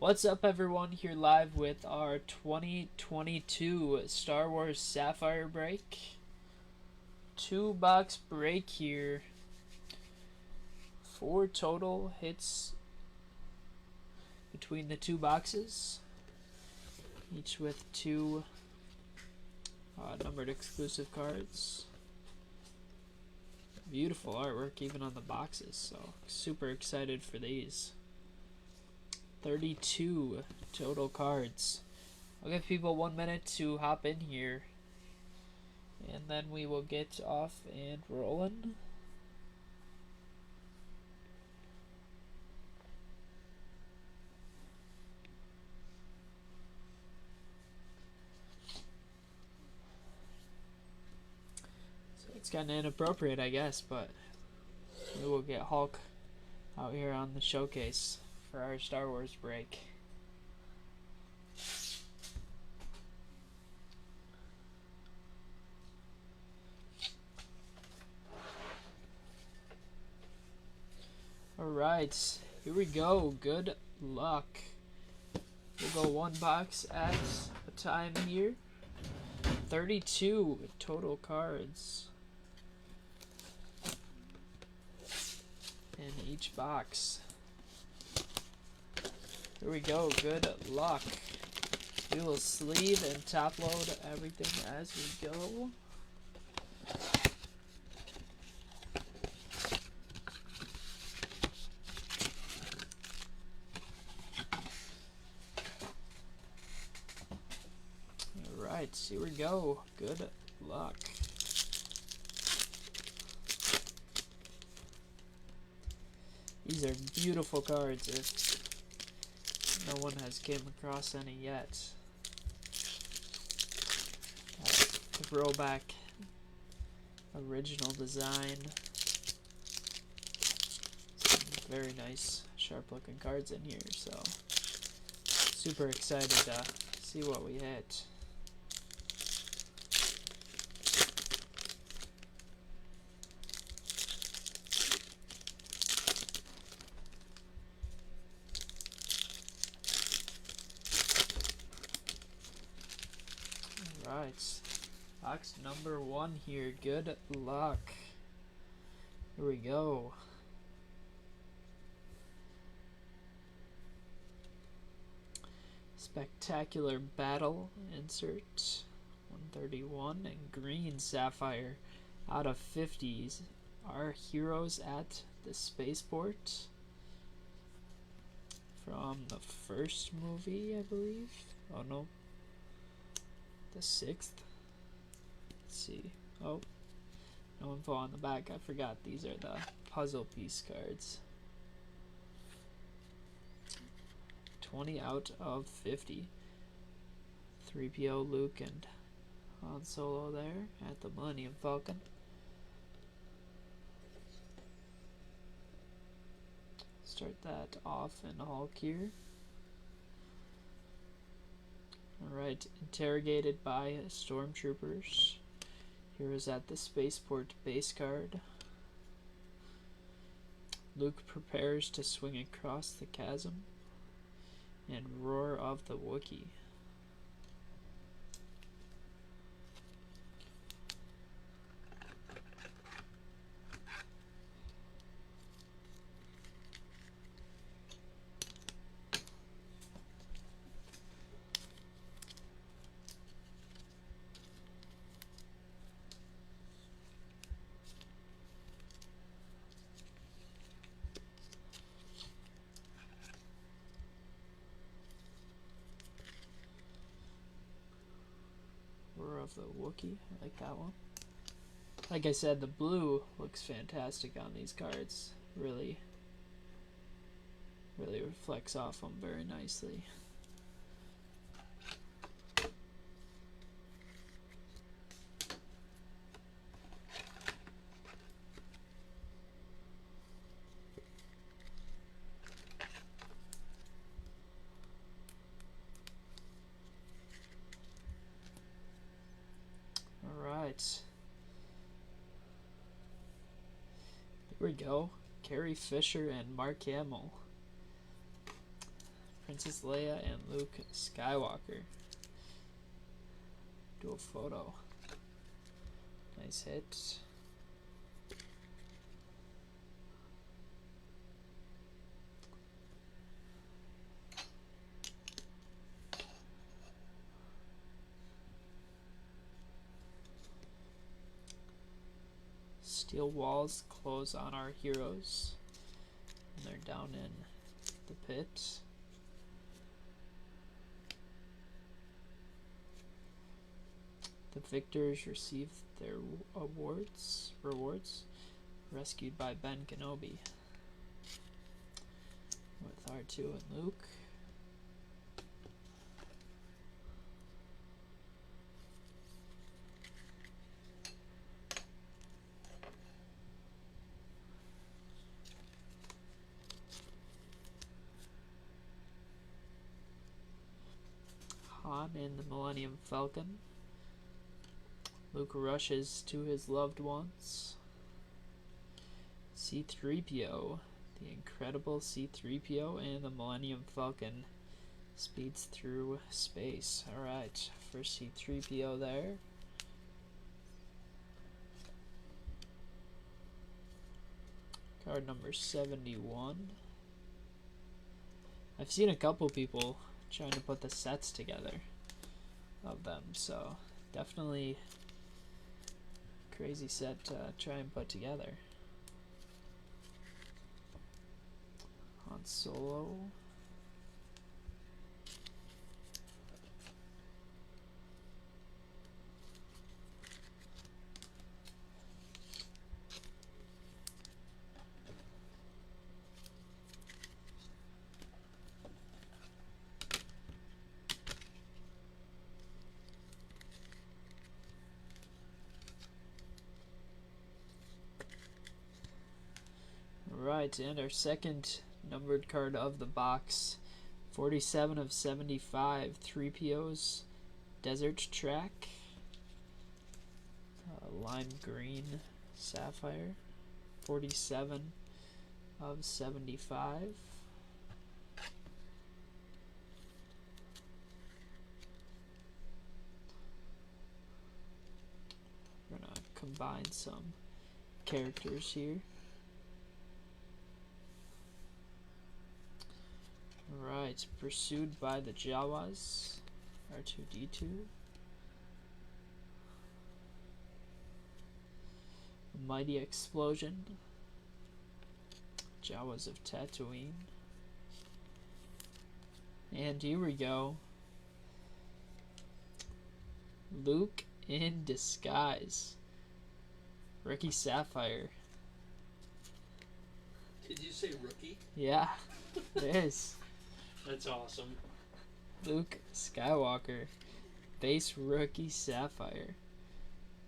What's up, everyone? Here live with our 2022 Star Wars Sapphire break. 2-box break here. 4 total hits between the 2 boxes, each with 2 numbered exclusive cards. Beautiful artwork even on the boxes, so super excited for these. 32 total cards. I'll give people 1 minute to hop in here, and then we will get off and rolling. So it's kind of inappropriate, I guess, but we will get Hulk out here on the showcase for our Star Wars break. Alright, here we go. Good luck. We'll go 1 box at a time here. 32 total cards in each box. Here we go. Good luck. We will sleeve and top load everything as we go. Alright, here we go. Good luck. These are beautiful cards if no one has came across any yet. Throwback original design. Some very nice sharp looking cards in here, so super excited to see what we hit. Alright, box number 1 here. Good luck. Here we go. Spectacular Battle insert 131 and green Sapphire out of 50s. Our heroes at the spaceport from the first movie, I believe. Oh no, the 6th. Let's see. Oh, no info on the back. I forgot these are the puzzle piece cards. 20 out of 50. 3PO, Luke, and Han Solo there at the Millennium Falcon. Start that off in Hulk here. Alright, interrogated by stormtroopers. Heroes at the spaceport base card. Luke prepares to swing across the chasm. And Roar of the Wookie. Of the Wookie. I like that one. Like I said, the blue looks fantastic on these cards. Really reflects off them very nicely. Here we go. Carrie Fisher and Mark Hamill. Princess Leia and Luke Skywalker. Dual photo. Nice hit. Steel walls close on our heroes. And they're down in the pit. The victors receive their rewards, rescued by Ben Kenobi. With R2 and Luke. Han in the Millennium Falcon. Luke rushes to his loved ones. C-3PO, the incredible C-3PO and the Millennium Falcon speeds through space. Alright, first C-3PO there. Card number 71. I've seen a couple people trying to put the sets together of them, so definitely crazy set to try and put together. Han Solo. Right, and our second numbered card of the box, 47 of 75, 3POs, Desert Track, lime green Sapphire, 47 of 75. We're gonna combine some characters here. Right, pursued by the Jawas, R2-D2. Mighty Explosion, Jawas of Tatooine. And here we go. Luke in disguise. Rookie Sapphire. Did you say rookie? Yeah, it is. That's awesome. Luke Skywalker. Base Rookie Sapphire.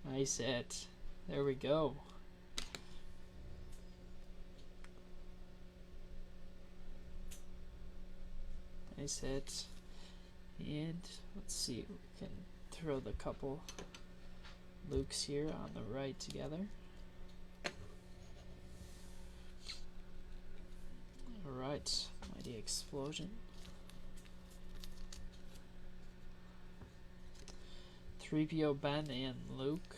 Nice hit. There we go. Nice hit. And let's see, we can throw the couple Lukes here on the right together. Alright, Mighty Explosion. 3PO Ben and Luke.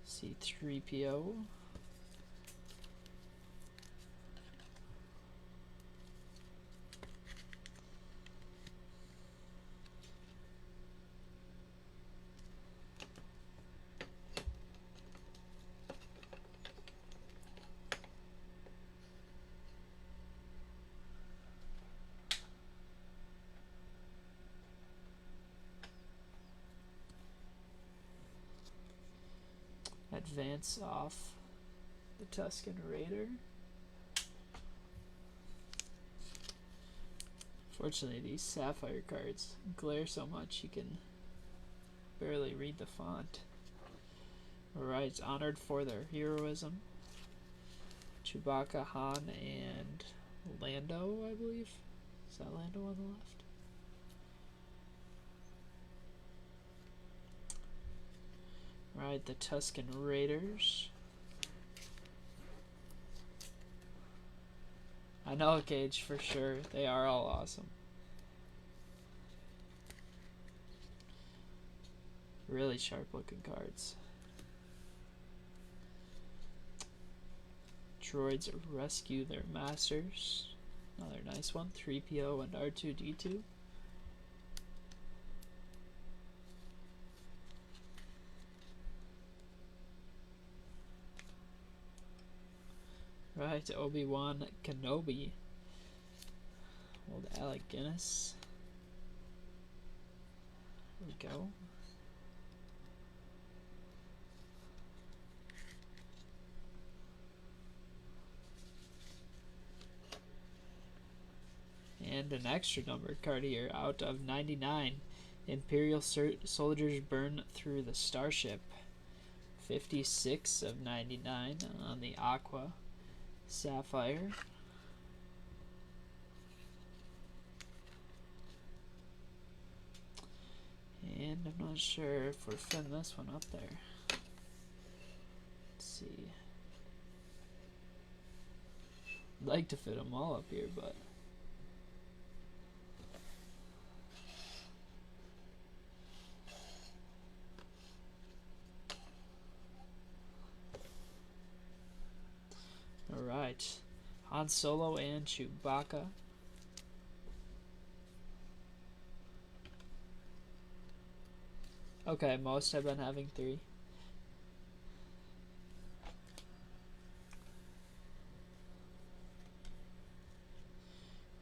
C-3PO. Advance off the Tusken Raider. Fortunately, these Sapphire cards glare so much you can barely read the font. Alright, honored for their heroism. Chewbacca, Han, and Lando, I believe. Is that Lando on the left? Right, the Tusken Raiders. I know a Cage for sure. They are all awesome. Really sharp looking cards. Droids rescue their masters. Another nice one. 3PO and R2-D2. Right, Obi-Wan Kenobi. Old Alec Guinness. There we go. And an extra numbered card here out of 99. Imperial soldiers burn through the starship. 56 of 99 on the Aqua Sapphire. And I'm not sure if we're fitting this one up there. Let's see. I'd like to fit them all up here, but alright. Han Solo and Chewbacca. Okay, most have been having 3.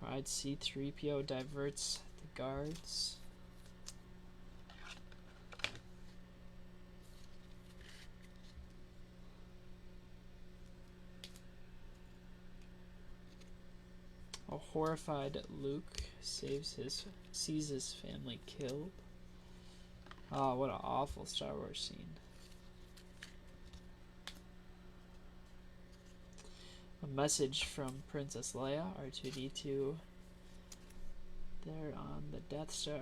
Alright, C-3PO diverts the guards. A horrified Luke sees his family killed. Oh, what an awful Star Wars scene. A message from Princess Leia, R2-D2. They're on the Death Star.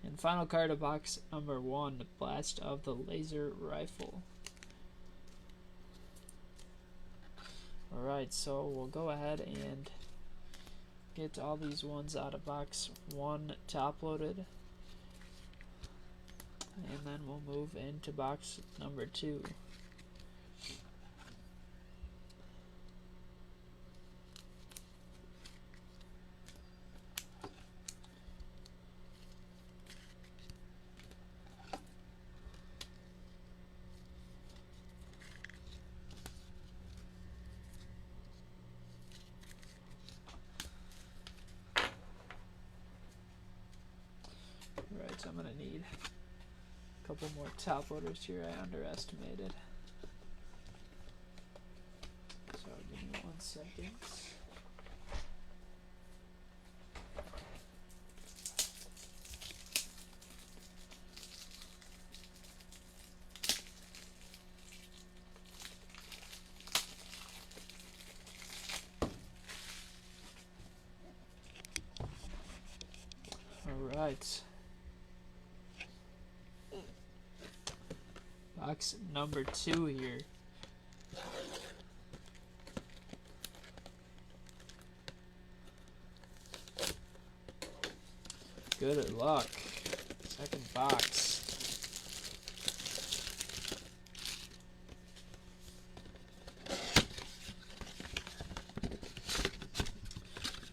And final card of box number 1, Blast of the Laser Rifle. Alright, so we'll go ahead and get all these ones out of box 1 top loaded. And then we'll move into box number 2. Right, so I'm gonna need a couple more top loaders here. I underestimated. So give me 1 second. All right. Box number 2 here. Good luck. Second box.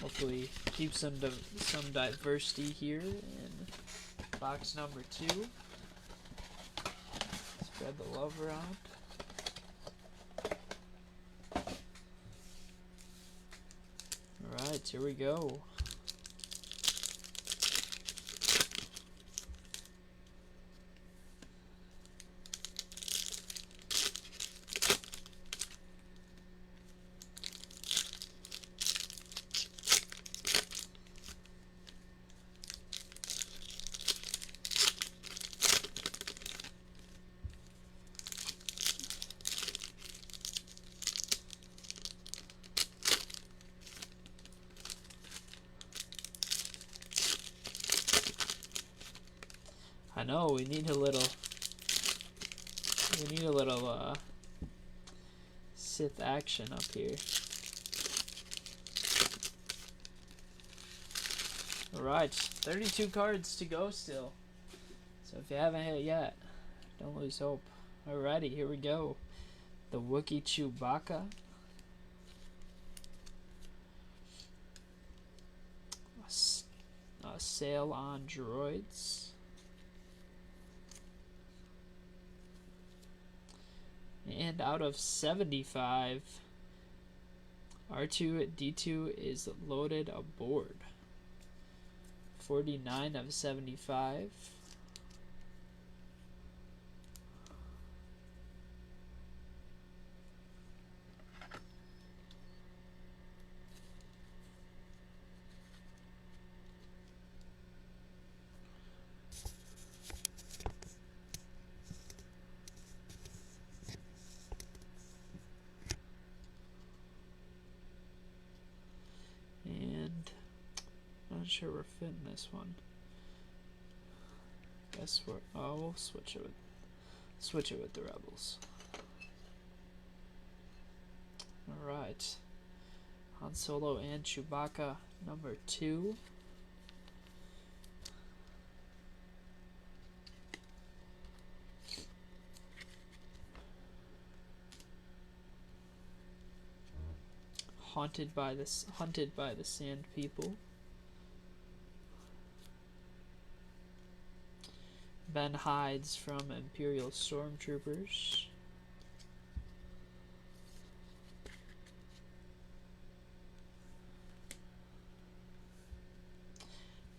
Hopefully keep some diversity here in box number 2. Spread the love around. Alright, here we go. I know we need a little Sith action up here. Alright, 32 cards to go still. So if you haven't hit yet, don't lose hope. Alrighty, here we go. The Wookie Chewbacca. A Sale on Droids. And out of 75, R2-D2 is loaded aboard. 49 of 75. Not sure we're fitting this one. Guess we're we'll switch it with the Rebels. Alright. Han Solo and Chewbacca number 2. Hunted by the Sand People. Ben hides from Imperial Stormtroopers.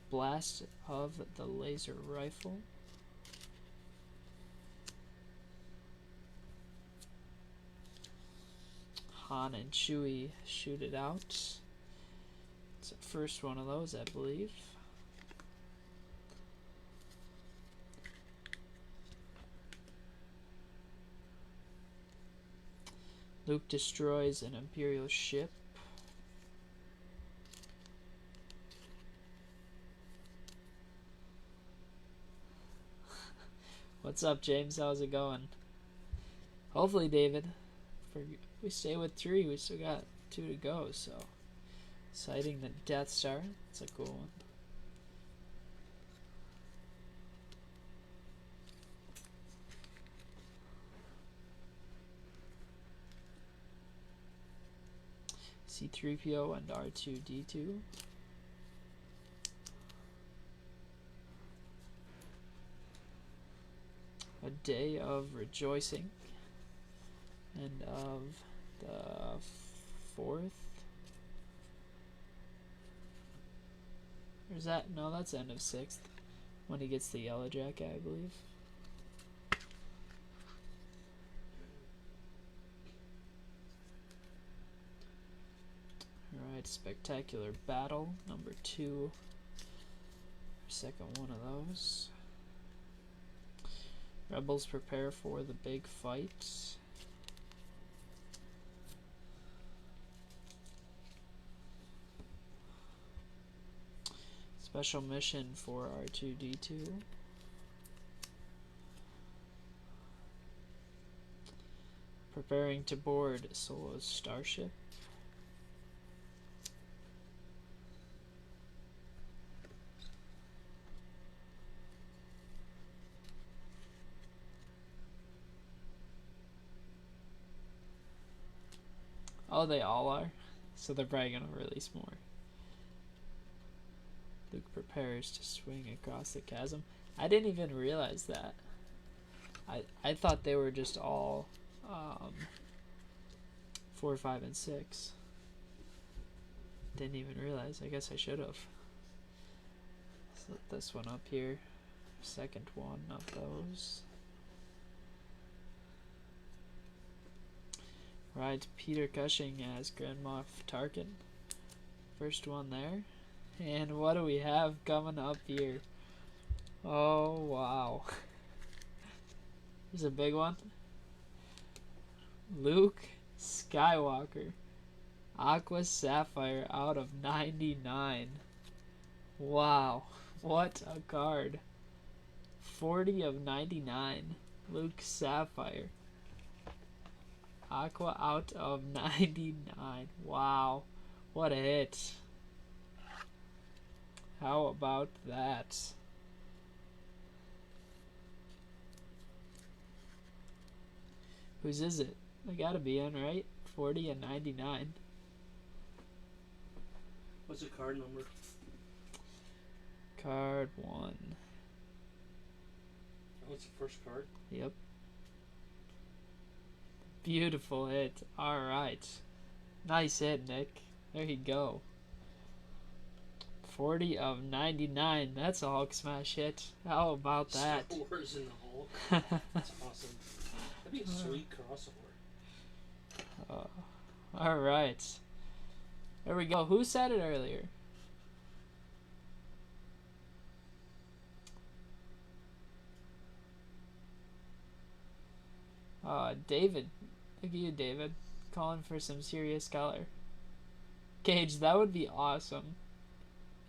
Blast of the Laser Rifle. Han and Chewie shoot it out. It's the first one of those, I believe. Luke destroys an Imperial ship. What's up, James? How's it going? Hopefully, David. If we stay with 3, we still got 2 to go, so. Sighting the Death Star. That's a cool one. C-3PO and R2-D2. A Day of Rejoicing. End of the 4th. Or is that? No, that's end of 6th. When he gets the yellow jacket, I believe. Alright, Spectacular Battle, number 2. Second one of those. Rebels prepare for the big fight. Special mission for R2-D2. Preparing to board Solo's starship. Oh, they all are? So they're probably going to release more. Luke prepares to swing across the chasm. I didn't even realize that. I thought they were just all 4, 5, and 6. Didn't even realize. I guess I should have. Set this one up here. Second one of those. Right, Peter Cushing as Grand Moff Tarkin. First one there. And what do we have coming up here? Oh, wow. There's a big one. Luke Skywalker. Aqua Sapphire out of 99. Wow. What a card. 40 of 99. Luke Sapphire. Aqua out of 99. Wow. What a hit. How about that? Whose is it? I gotta be in, right? 40 and 99. What's the card number? Card 1. Oh, it's the first card? Yep. Beautiful hit. Alright. Nice hit, Nick. There you go. 40 of 99. That's a Hulk smash hit. How about that? Star Wars in the Hulk. That's awesome. That'd be a sweet crossover. Alright. There we go. Who said it earlier? David. Look at you, David. Calling for some serious color. Cage, that would be awesome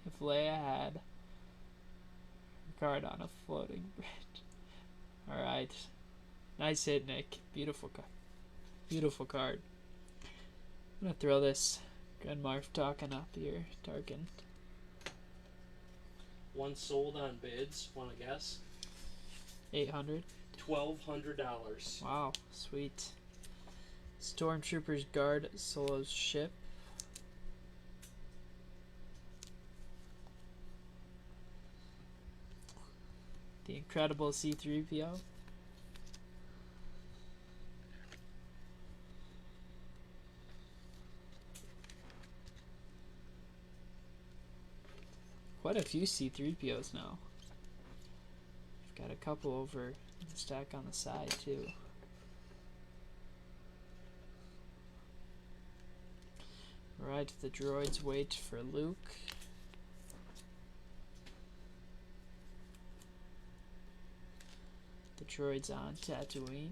if Leia had a card on a floating bridge. Alright. Nice hit, Nick. Beautiful card. Beautiful card. I'm gonna throw this Grenmarf talking up here. Tarkin. One sold on bids. Want to guess? 800. $1,200. Wow, sweet. Stormtroopers guard Solo's ship. The incredible C-3PO. Quite a few C-3POs now. We've got a couple over the stack on the side too. Right, the droids wait for Luke. The droids on Tatooine.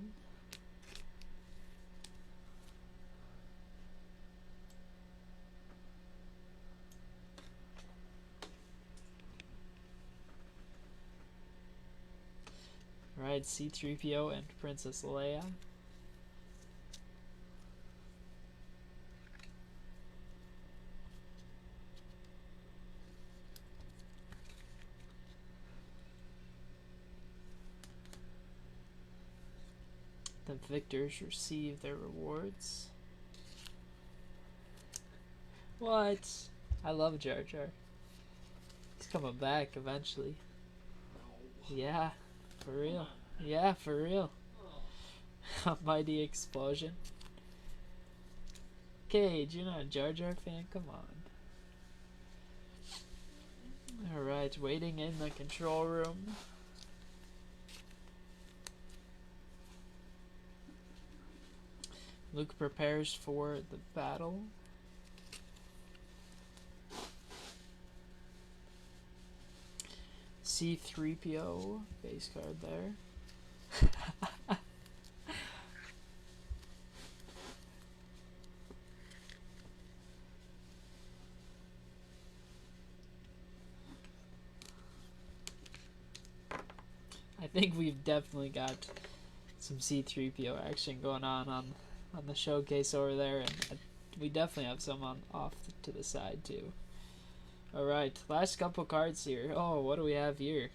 Right, C-3PO and Princess Leia. The victors receive their rewards. What? I love Jar Jar. He's coming back eventually. No. Yeah, for real. Yeah, for real. Oh. A mighty explosion. Cage, you're not a Jar Jar fan? Come on. Alright, waiting in the control room. Luke prepares for the battle. C-3PO, base card there. I think we've definitely got some C-3PO action going on the showcase over there, and we definitely have some on off to the side too. Alright, last couple cards here. Oh, what do we have here?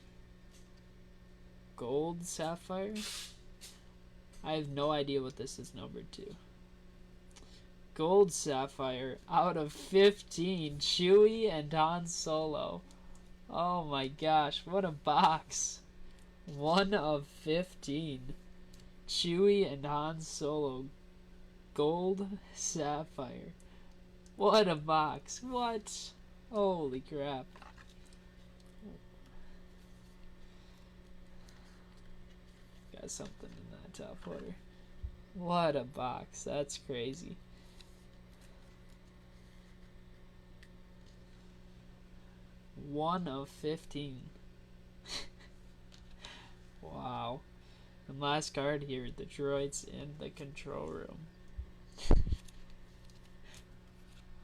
Gold Sapphire? I have no idea what this is numbered to. Gold Sapphire out of 15. Chewie and Han Solo. Oh my gosh, what a box. 1 of 15. Chewie and Han Solo. Gold Sapphire. What a box. What? Holy crap. Got something in that top order. What a box. That's crazy. One of 15. Wow. And last card here, the droids in the control room.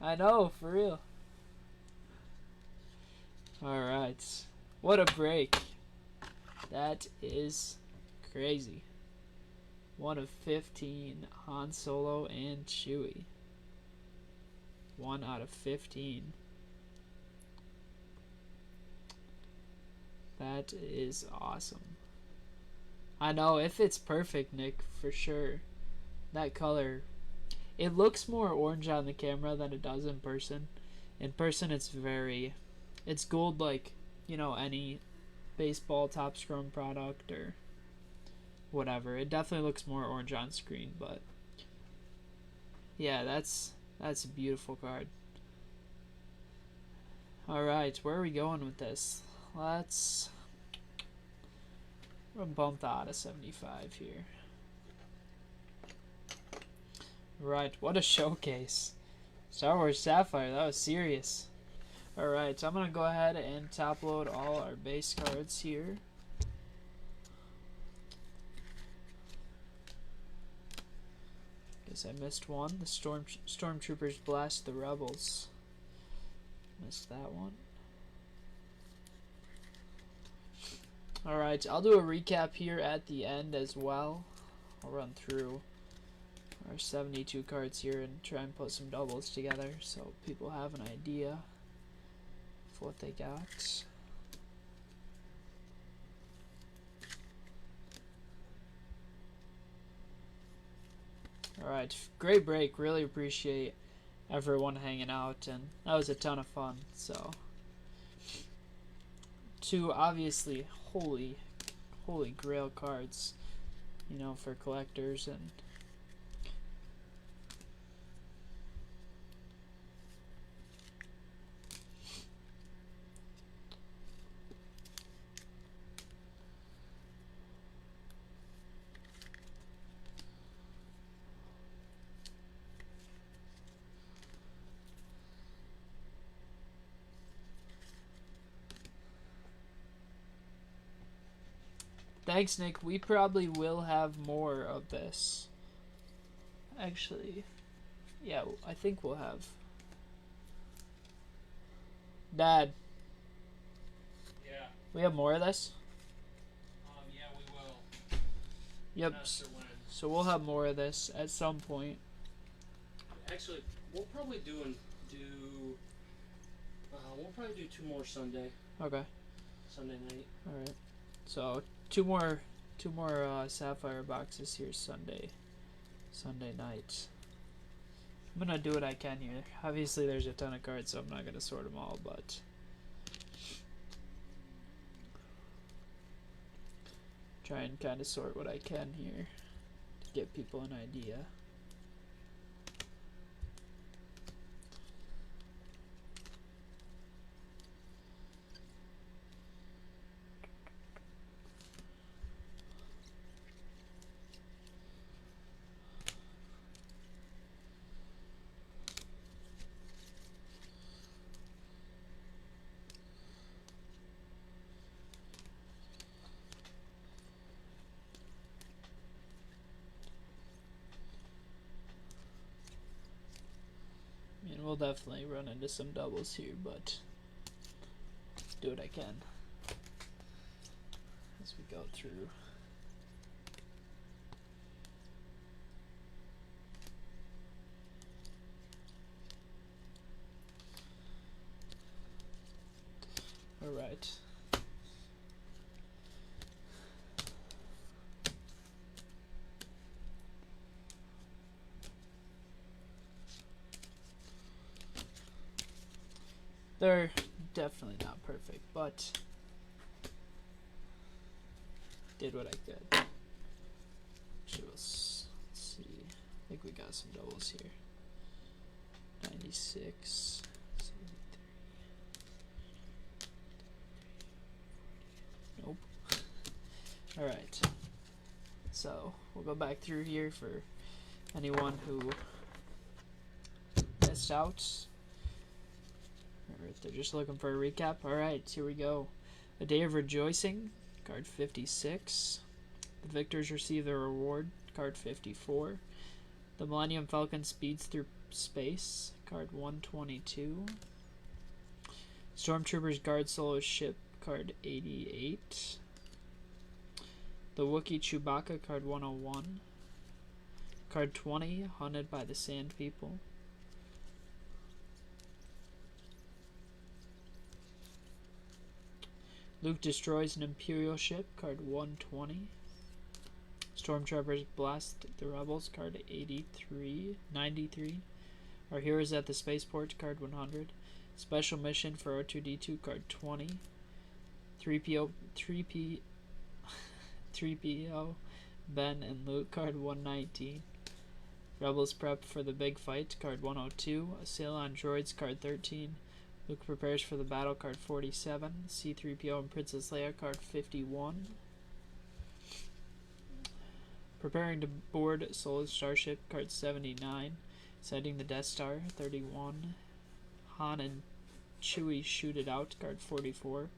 I know, for real. Alright. What a break. That is crazy. 1 of 15, Han Solo and Chewie. 1 out of 15. That is awesome. I know, it fits perfect, Nick, for sure. That color, it looks more orange on the camera than it does in person. In person, it's gold like, you know, any baseball top scrum product or whatever. It definitely looks more orange on screen, but yeah, that's a beautiful card. Alright, where are we going with this? We're gonna bump that out of 75 here. Right, what a showcase. Star Wars Sapphire, that was serious. Alright, so I'm gonna go ahead and top load all our base cards here. Guess I missed one. The Stormtroopers blast the rebels. Missed that one. Alright, I'll do a recap here at the end as well. I'll run through our 72 cards here and try and put some doubles together so people have an idea of what they got. Alright, great break. Really appreciate everyone hanging out, and that was a ton of fun. So, two obviously holy grail cards, you know, for collectors. And thanks, Nick. We probably will have more of this. Actually, yeah, I think we'll have. Dad. Yeah. We have more of this? Yeah, we will. Yep. Not sure when. So we'll have more of this at some point. Actually, we'll probably do we'll probably do 2 more Sunday. Okay. Sunday night. All right. So two more Sapphire boxes here Sunday night. I'm gonna do what I can here. Obviously, there's a ton of cards, so I'm not gonna sort them all, but try and kind of sort what I can here to get people an idea. We'll definitely run into some doubles here, but do what I can as we go through. All right. They're definitely not perfect, but did what I could. Let's see. I think we got some doubles here. 96, 73. Nope. Alright. So we'll go back through here for anyone who missed out. Or if they're just looking for a recap. Alright, here we go. A Day of Rejoicing, card 56. The victors receive their reward, card 54. The Millennium Falcon speeds through space, card 122. Stormtroopers guard Solo's ship, card 88. The Wookie Chewbacca, card 101. Card 20, Hunted by the Sand People. Luke destroys an Imperial ship, card 120. Stormtroopers blast the rebels, card 93. Our heroes at the spaceport, card 100. Special mission for R2-D2, card 20. 3PO, Ben and Luke, card 119. Rebels prep for the big fight, card 102. Sail on droids, card 13. Luke prepares for the battle, card 47. C-3PO and Princess Leia, card 51. Preparing to board Solo Starship, card 79. Sighting the Death Star, 31. Han and Chewie shoot it out, card 44.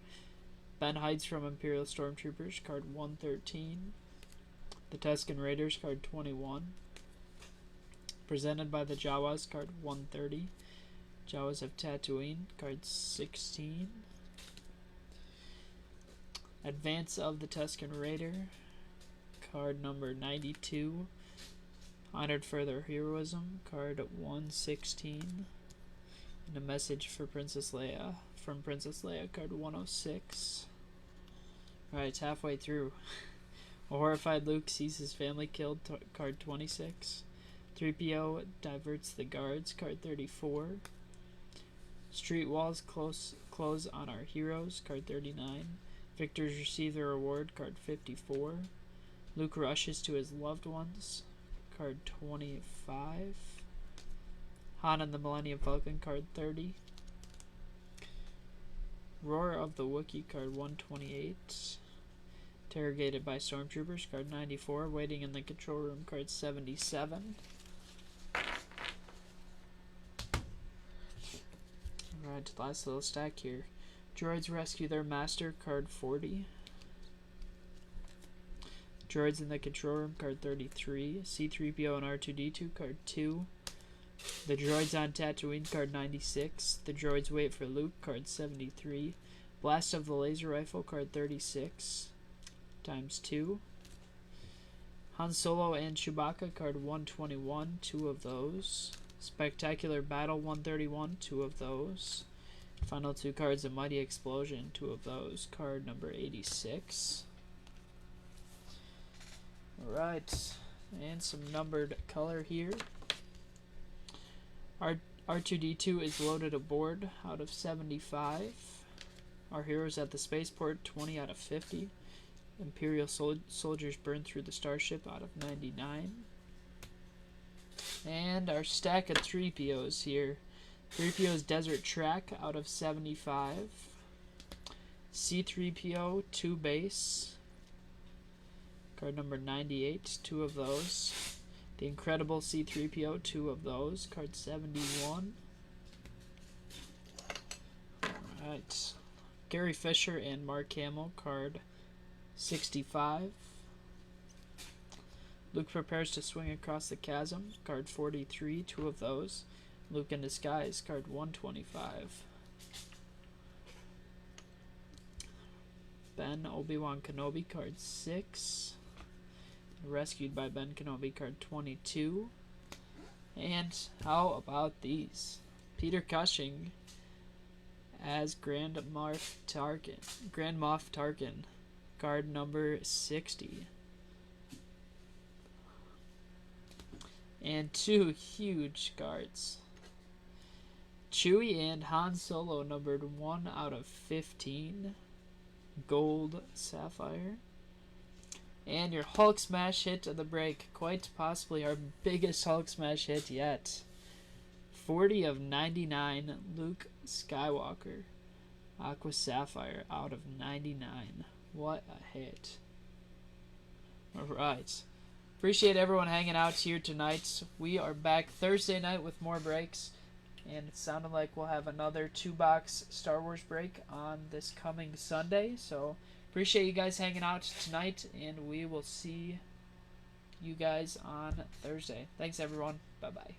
Ben hides from Imperial Stormtroopers, card 113. The Tusken Raiders, card 21. Presented by the Jawas, card 130. Jawas of Tatooine, card 16. Advance of the Tusken Raider, card number 92. Honored for their heroism, card 116. And a message for Princess Leia, from Princess Leia, card 106. Alright, it's halfway through. A horrified Luke sees his family killed, card 26. 3PO diverts the guards, card 34. Street walls close on our heroes, card 39. Victors receive their reward, card 54. Luke rushes to his loved ones, card 25. Han and the Millennium Falcon, card 30. Roar of the Wookie, card 128. Interrogated by Stormtroopers, card 94. Waiting in the control room, card 77. Alright, last little stack here. Droids rescue their master, card 40. Droids in the control room, card 33. C-3PO and R2-D2, card 2. The droids on Tatooine, card 96. The droids wait for Luke, card 73. Blast of the laser rifle, card 36. Times 2. Han Solo and Chewbacca, card 121. 2 of those. Spectacular Battle, 131. 2 of those. Final 2 cards, A Mighty Explosion. 2 of those. Card number 86. Alright. And some numbered color here. R2-D2 is loaded aboard out of 75. Our heroes at the spaceport, 20 out of 50. Imperial soldiers burn through the starship out of 99. And our stack of 3POs here. 3PO's Desert Track out of 75. C-3PO, 2 base. Card number 98, 2 of those. The Incredible C-3PO, 2 of those. Card 71. Alright. Gary Fisher and Mark Hamill, card 65. Luke prepares to swing across the chasm, card 43, 2 of those. Luke in Disguise, card 125. Ben Obi-Wan Kenobi, card 6. Rescued by Ben Kenobi, card 22. And how about these? Peter Cushing as Grand Moff Tarkin, card number 60. And 2 huge cards. Chewie and Han Solo, numbered 1 out of 15. Gold Sapphire. And your Hulk Smash hit of the break. Quite possibly our biggest Hulk Smash hit yet. 40 of 99. Luke Skywalker. Aqua Sapphire out of 99. What a hit. Alright. Appreciate everyone hanging out here tonight. We are back Thursday night with more breaks. And it sounded like we'll have another 2-box Star Wars break on this coming Sunday. So appreciate you guys hanging out tonight. And we will see you guys on Thursday. Thanks everyone. Bye-bye.